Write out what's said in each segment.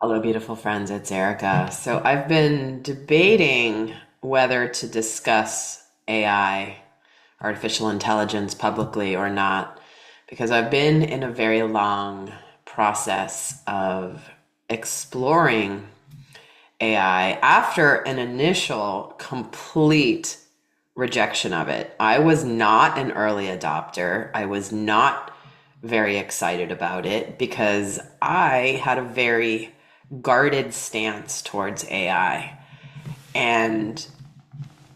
Hello, beautiful friends. It's Erica. So I've been debating whether to discuss AI, artificial intelligence, publicly or not, because I've been in a very long process of exploring AI after an initial complete rejection of it. I was not an early adopter. I was not very excited about it because I had a very guarded stance towards AI. And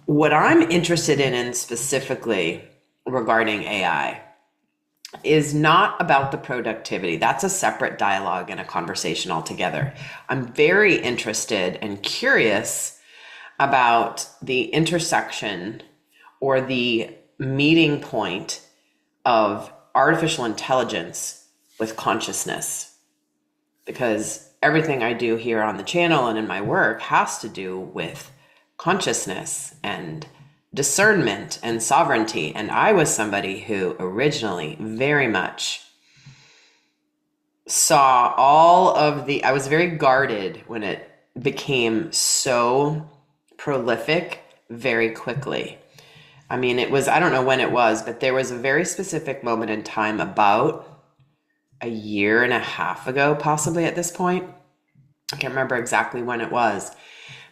what I'm interested in specifically regarding AI is not about the productivity. That's a separate dialogue and a conversation altogether. I'm very interested and curious about the intersection or the meeting point of artificial intelligence with consciousness. Because everything I do here on the channel and in my work has to do with consciousness and discernment and sovereignty. And I was somebody who originally very much saw I was very guarded when it became so prolific very quickly. I mean, I don't know when it was, but there was a very specific moment in time about a year and a half ago, possibly at this point. I can't remember exactly when it was,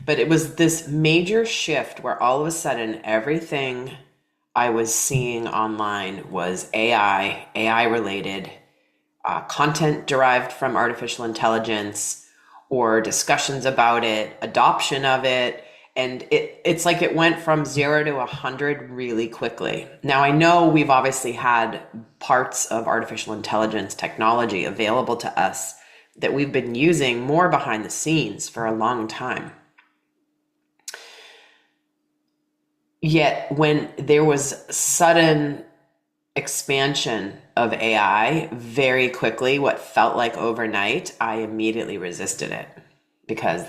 but it was this major shift where all of a sudden everything I was seeing online was AI related, content derived from artificial intelligence or discussions about it, adoption of it. And it's like it went from 0 to 100 really quickly. Now, I know we've obviously had parts of artificial intelligence technology available to us that we've been using more behind the scenes for a long time. Yet when there was sudden expansion of AI very quickly, what felt like overnight, I immediately resisted it because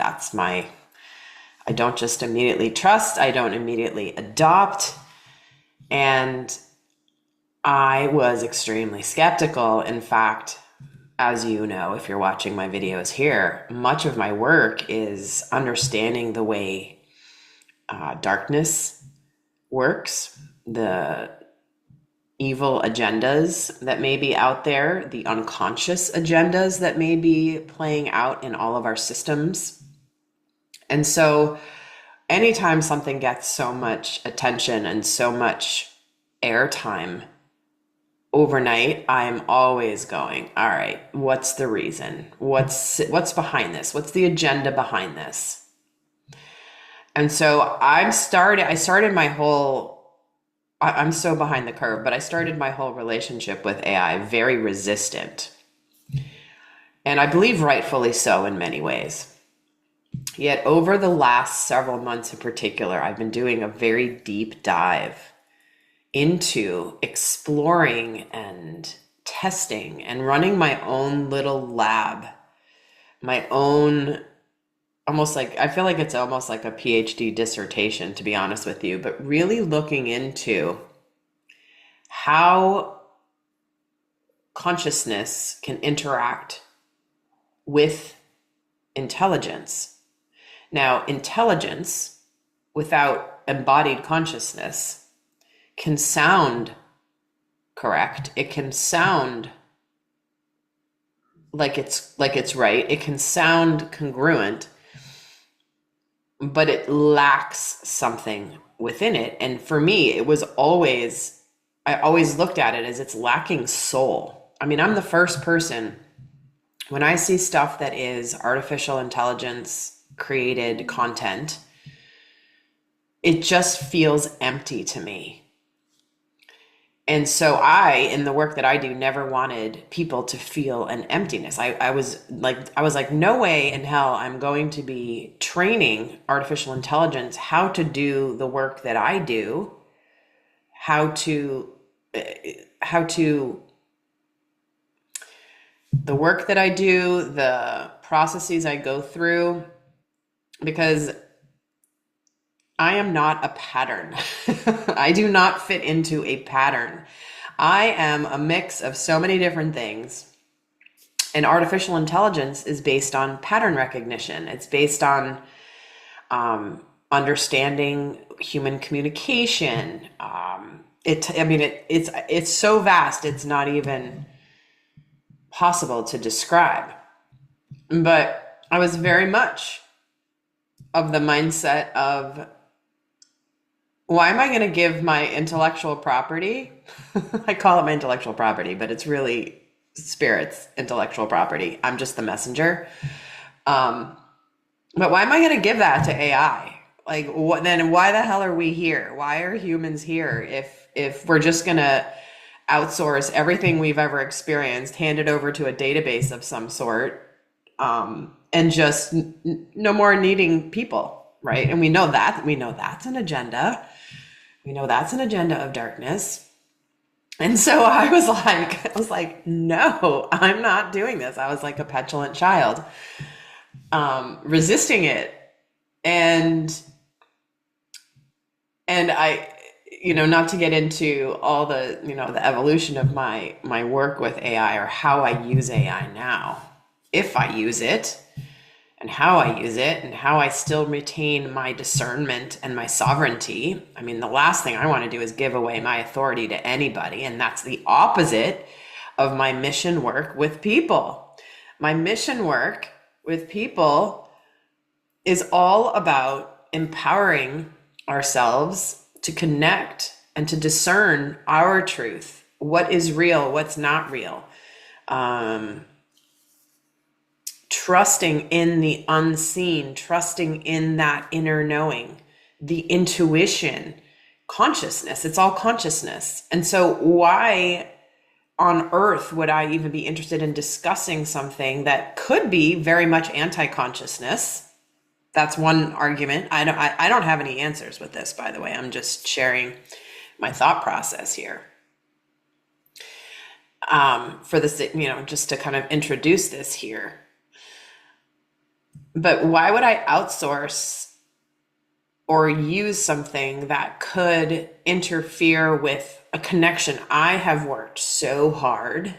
I don't just immediately trust, I don't immediately adopt. And I was extremely skeptical. In fact, as you know, if you're watching my videos here, much of my work is understanding the way darkness works, the evil agendas that may be out there, the unconscious agendas that may be playing out in all of our systems. And so anytime something gets so much attention and so much airtime overnight, I'm always going, all right, what's the reason? What's behind this? What's the agenda behind this? And so I'm so behind the curve, but I started my whole relationship with AI very resistant. And I believe rightfully so in many ways. Yet over the last several months in particular, I've been doing a very deep dive into exploring and testing and running my own little lab, my own, I feel like it's almost like a PhD dissertation, to be honest with you, but really looking into how consciousness can interact with intelligence. Now, intelligence without embodied consciousness can sound correct. It can sound like it's right. It can sound congruent, but it lacks something within it. And for me, I always looked at it as it's lacking soul. I mean, I'm the first person when I see stuff that is artificial intelligence created content, it just feels empty to me. And so in the work that I do, never wanted people to feel an emptiness. I was like, no way in hell I'm going to be training artificial intelligence how to do the work that I do, the work that I do, the processes I go through, because I am not a pattern. I do not fit into a pattern. I am a mix of so many different things. And artificial intelligence is based on pattern recognition. It's based on understanding human communication. It's so vast, it's not even possible to describe. But I was very much of the mindset of, why am I going to give my intellectual property? I call it my intellectual property, but it's really spirit's intellectual property. I'm just the messenger. But why am I going to give that to AI? Like, what then? Why the hell are we here? Why are humans here if we're just going to outsource everything we've ever experienced, hand it over to a database of some sort, and just no more needing people, right? And we know that's an agenda. We know that's an agenda of darkness. And so I was like, no, I'm not doing this. I was like a petulant child, resisting it. And I, not to get into all the, the evolution of my work with AI, or how I use AI now, if I use it, and how I use it, and how I still retain my discernment and my sovereignty. I mean, the last thing I want to do is give away my authority to anybody. And that's the opposite of my mission work with people. My mission work with people is all about empowering ourselves to connect and to discern our truth. What is real? What's not real? Trusting in the unseen, trusting in that inner knowing, the intuition, consciousness. It's all consciousness. And so why on earth would I even be interested in discussing something that could be very much anti-consciousness? That's one argument. I don't have any answers with this, by the way. I'm just sharing my thought process here. For this, just to kind of introduce this here. But why would I outsource or use something that could interfere with a connection I have worked so hard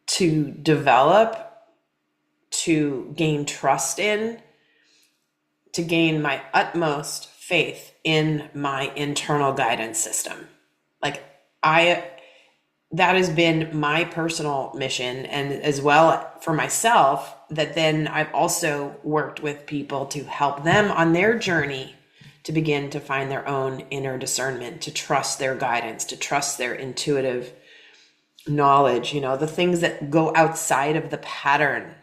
to develop, to gain trust in, to gain my utmost faith in my internal guidance system? Like, that has been my personal mission, and as well for myself, that then I've also worked with people to help them on their journey to begin to find their own inner discernment, to trust their guidance, to trust their intuitive knowledge, the things that go outside of the pattern,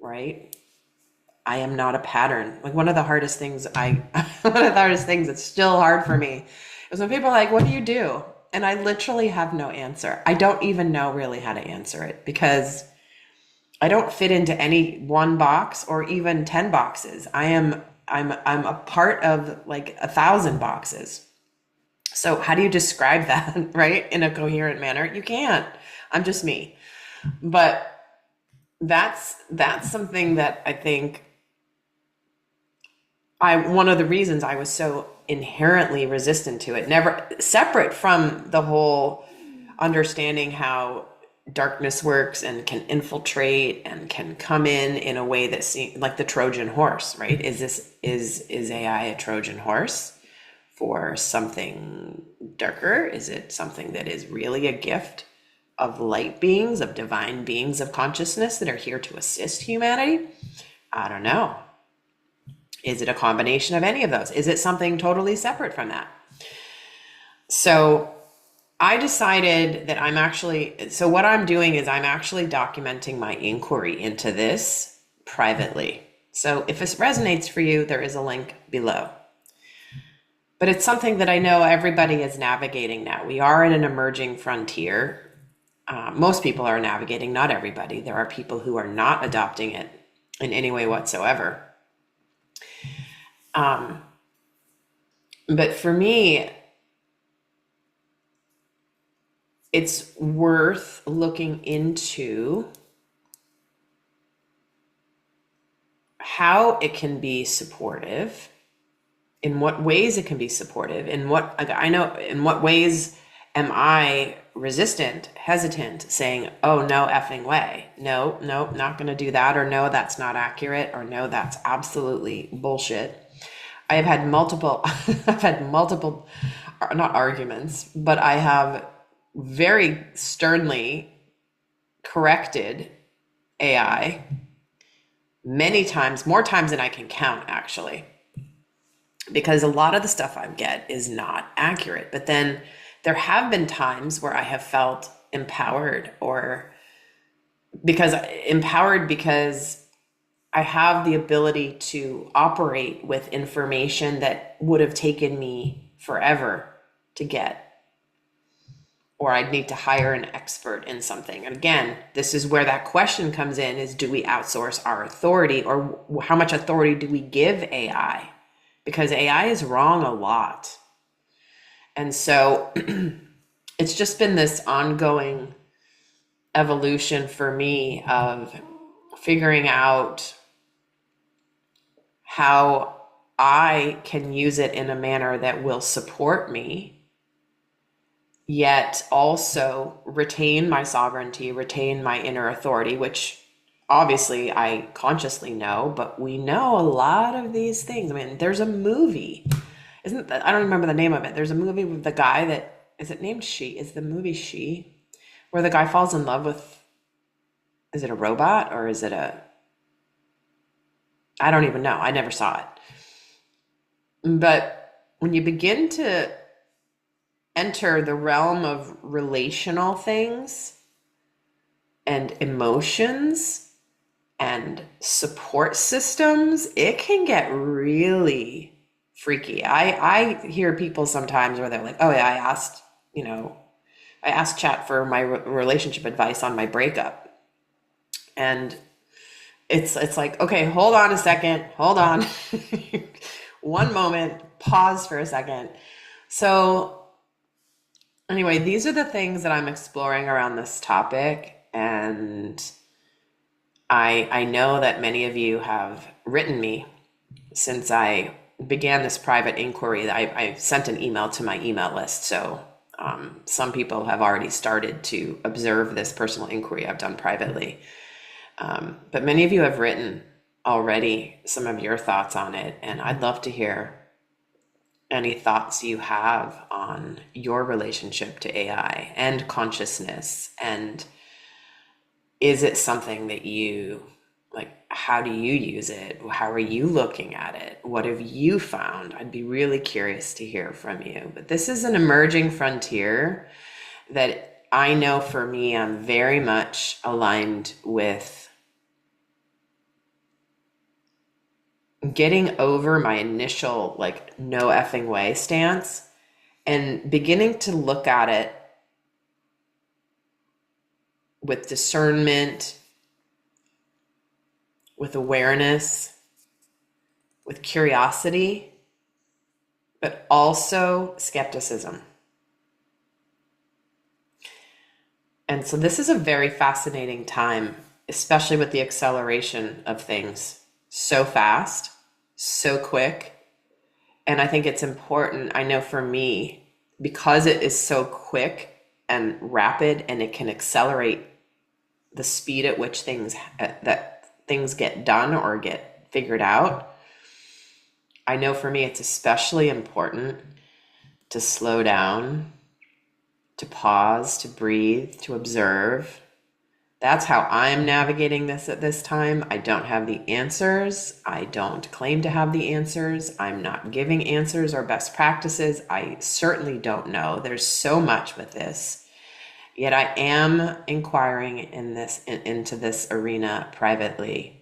right? I am not a pattern. Like, one of the hardest things that's still hard for me is when people are like, what do you do? And I literally have no answer. I don't even know really how to answer it, because I don't fit into any one box or even 10 boxes. I'm a part of like 1,000 boxes. So how do you describe that, right? In a coherent manner? You can't. I'm just me. But that's something that I think one of the reasons I was so inherently resistant to it, never separate from the whole understanding how darkness works and can infiltrate and can come in a way that seems like the Trojan horse, right? Is AI a Trojan horse for something darker? Is it something that is really a gift of light beings, of divine beings of consciousness that are here to assist humanity? I don't know. Is it a combination of any of those? Is it something totally separate from that? So I decided that what I'm doing is I'm actually documenting my inquiry into this privately. So if this resonates for you, there is a link below. But it's something that I know everybody is navigating now. We are in an emerging frontier. Most people are navigating, not everybody. There are people who are not adopting it in any way whatsoever. But for me, it's worth looking into how it can be supportive, in what ways it can be supportive, in what ways am I resistant, hesitant, saying, oh, no effing way. No, not going to do that. Or no, that's not accurate. Or no, that's absolutely bullshit. I have had multiple, I've had multiple, not arguments, but I have very sternly corrected AI many times, more times than I can count, actually, because a lot of the stuff I get is not accurate. But then there have been times where I have felt empowered, or because I have the ability to operate with information that would have taken me forever to get, or I'd need to hire an expert in something. And again, this is where that question comes in, is do we outsource our authority, or how much authority do we give AI? Because AI is wrong a lot. And so it's just been this ongoing evolution for me of figuring out how I can use it in a manner that will support me, yet also retain my sovereignty, retain my inner authority, which obviously I consciously know, but we know a lot of these things. I mean, there's a movie, I don't remember the name of it. There's a movie with the guy that, is it named She? Is the movie She? Where the guy falls in love with, is it a robot or is it I don't even know. I never saw it. But when you begin to enter the realm of relational things and emotions and support systems, it can get really freaky. I hear people sometimes where they're like, oh yeah, I asked chat for my relationship advice on my breakup. And it's like, okay, hold on a second, hold on. One moment, pause for a second. So anyway, these are the things that I'm exploring around this topic. And I know that many of you have written me since I began this private inquiry. I sent an email to my email list. So some people have already started to observe this personal inquiry I've done privately. But many of you have written already some of your thoughts on it, and I'd love to hear any thoughts you have on your relationship to AI and consciousness. And is it something that you like? How do you use it? How are you looking at it? What have you found? I'd be really curious to hear from you. But this is an emerging frontier that I know for me, I'm very much aligned with getting over my initial like no effing way stance and beginning to look at it with discernment, with awareness, with curiosity, but also skepticism. And so this is a very fascinating time, especially with the acceleration of things so fast, so quick. And I think it's important, I know for me, because it is so quick and rapid and it can accelerate the speed at which things get done or get figured out. I know for me, it's especially important to slow down, to pause, to breathe, to observe. That's how I'm navigating this at this time. I don't have the answers. I don't claim to have the answers. I'm not giving answers or best practices. I certainly don't know. There's so much with this. Yet I am inquiring into this arena privately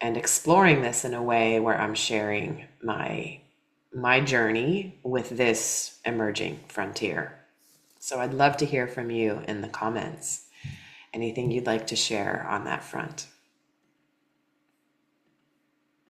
and exploring this in a way where I'm sharing my journey with this emerging frontier. So I'd love to hear from you in the comments. Anything you'd like to share on that front?